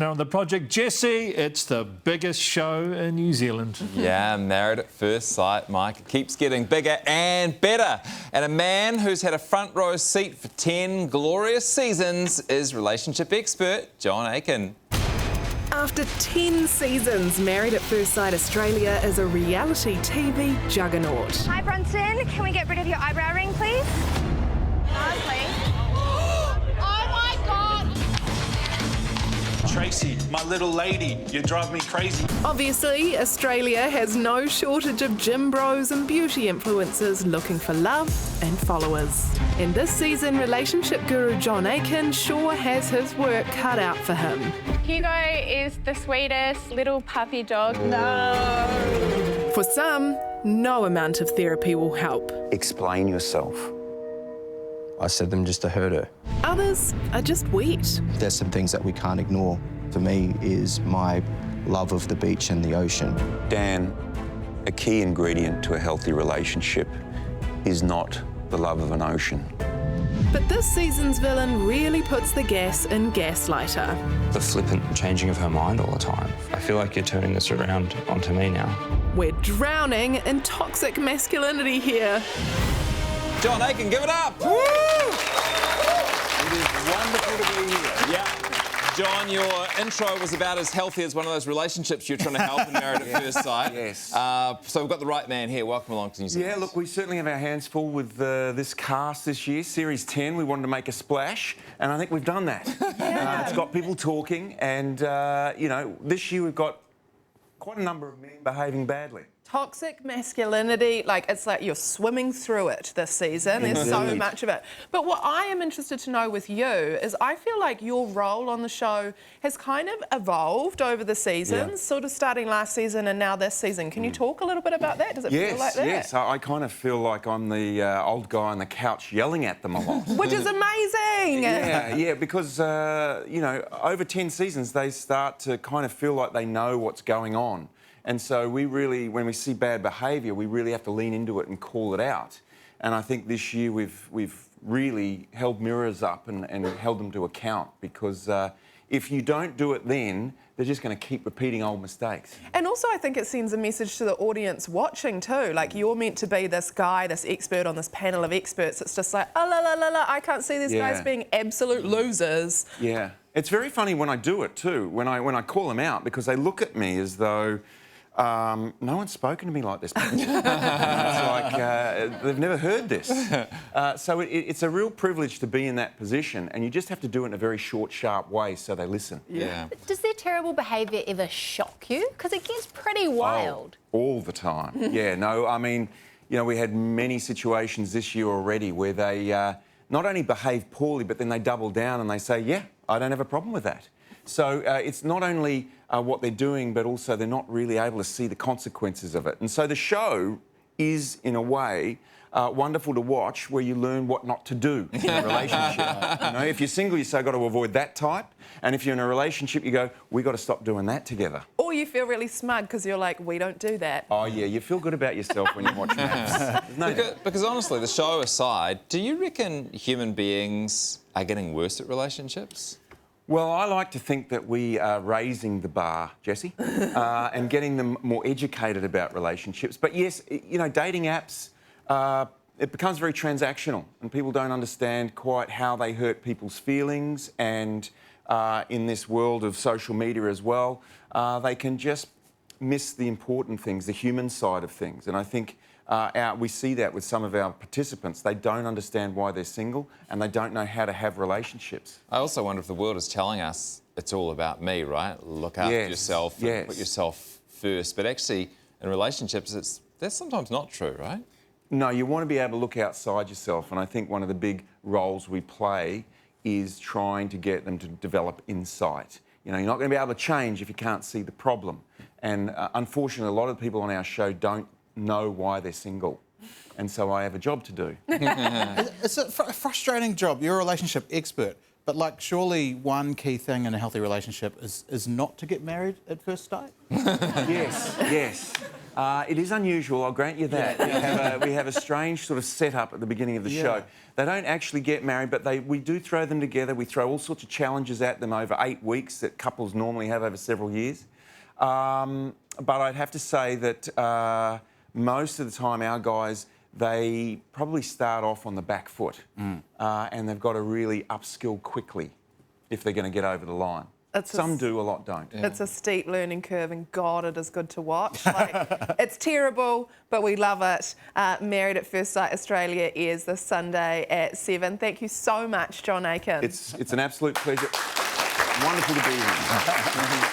Now on the project, Jesse, it's the biggest show in New Zealand. Yeah, Married at First Sight, Mike. It keeps getting bigger and better. And a man who's had a front row seat for 10 glorious seasons is relationship expert John Aiken. After 10 seasons, Married at First Sight Australia is a reality TV juggernaut. Hi, Bronson. Can we get rid of your eyebrow ring, please? Honestly. Oh my God! Tracy, my little lady, you drive me crazy. Obviously, Australia has no shortage of gym bros and beauty influencers looking for love and followers. And this season, relationship guru John Aiken sure has his work cut out for him. Hugo is the sweetest little puppy dog. No! For some, no amount of therapy will help. Explain yourself. I said them just to hurt her. Others are just wet. There's some things that we can't ignore. For me is my love of the beach and the ocean. Dan, a key ingredient to a healthy relationship is not the love of an ocean. But this season's villain really puts the gas in gaslighter. The flippant changing of her mind all the time. I feel like you're turning this around onto me now. We're drowning in toxic masculinity here. John Aiken, give it up! Woo! It is wonderful to be here. Yeah. John, your intro was about as healthy as one of those relationships you're trying to help in Married at First Sight. Yes. So we've got the right man here. Welcome along to New Zealand. Yeah, look, we certainly have our hands full with this cast this year, Series 10. We wanted to make a splash, and I think we've done that. It's got people talking, and, you know, this year we've got quite a number of men behaving badly. Toxic masculinity, like it's like you're swimming through it this season. There's so much of it. But what I am interested to know with you is I feel like your role on the show has kind of evolved over the seasons, sort of starting last season and now this season. Can you talk a little bit about that? Does it feel like that? Yes, I kind of feel like I'm the old guy on the couch yelling at them a lot. Which is amazing! Yeah, because, you know, over 10 seasons, they start to kind of feel like they know what's going on. And so we really, when we see bad behaviour, we really have to lean into it and call it out. And I think this year we've really held mirrors up and held them to account, because if you don't do it then, they're just going to keep repeating old mistakes. And also I think it sends a message to the audience watching too. Like, you're meant to be this guy, this expert on this panel of experts. It's just like, oh, la, la, la, la, I can't see these guys being absolute losers. Yeah. It's very funny when I do it too, when I call them out, because they look at me as though no one's spoken to me like this before. It's like they've never heard this. So it's a real privilege to be in that position, and you just have to do it in a very short, sharp way so they listen. Yeah. Does their terrible behaviour ever shock you? Because it gets pretty wild. Oh, all the time. Yeah, no, I mean, you know, we had many situations this year already where they not only behave poorly, but then they double down and they say, yeah, I don't have a problem with that. So it's not only what they're doing, but also they're not really able to see the consequences of it. And so the show is, in a way, wonderful to watch, where you learn what not to do in a relationship. You know, if you're single, you say, I've got to avoid that type. And if you're in a relationship, you go, we've got to stop doing that together. Or you feel really smug because you're like, we don't do that. Oh, yeah, you feel good about yourself when you watch MAFS. Because honestly, the show aside, do you reckon human beings are getting worse at relationships? Well, I like to think that we are raising the bar, Jesse, and getting them more educated about relationships. But yes, you know, dating apps, it becomes very transactional, and people don't understand quite how they hurt people's feelings. And in this world of social media as well, they can just miss the important things, the human side of things. And I think we see that with some of our participants. They don't understand why they're single, and they don't know how to have relationships. I also wonder if the world is telling us it's all about me, right? Look after yourself and put yourself first. But actually, in relationships, that's sometimes not true, right? No, you want to be able to look outside yourself, and I think one of the big roles we play is trying to get them to develop insight. You know, you're not going to be able to change if you can't see the problem. And unfortunately, a lot of the people on our show don't know why they're single, and so I have a job to do. It's a frustrating job. You're a relationship expert, but like, surely one key thing in a healthy relationship is not to get married at first sight. Yes. It is unusual, I'll grant you that. We have a strange sort of setup at the beginning of the show. They don't actually get married, but we do throw them together. We throw all sorts of challenges at them over 8 weeks that couples normally have over several years. But I'd have to say that most of the time our guys, they probably start off on the back foot and they've got to really upskill quickly if they're going to get over the line. Some do, a lot don't. It's a steep learning curve, and God, it is good to watch. Like, it's terrible, but we love it. Married at First Sight Australia airs this Sunday at 7. Thank you so much, John Aiken. It's an absolute pleasure. Wonderful to be here.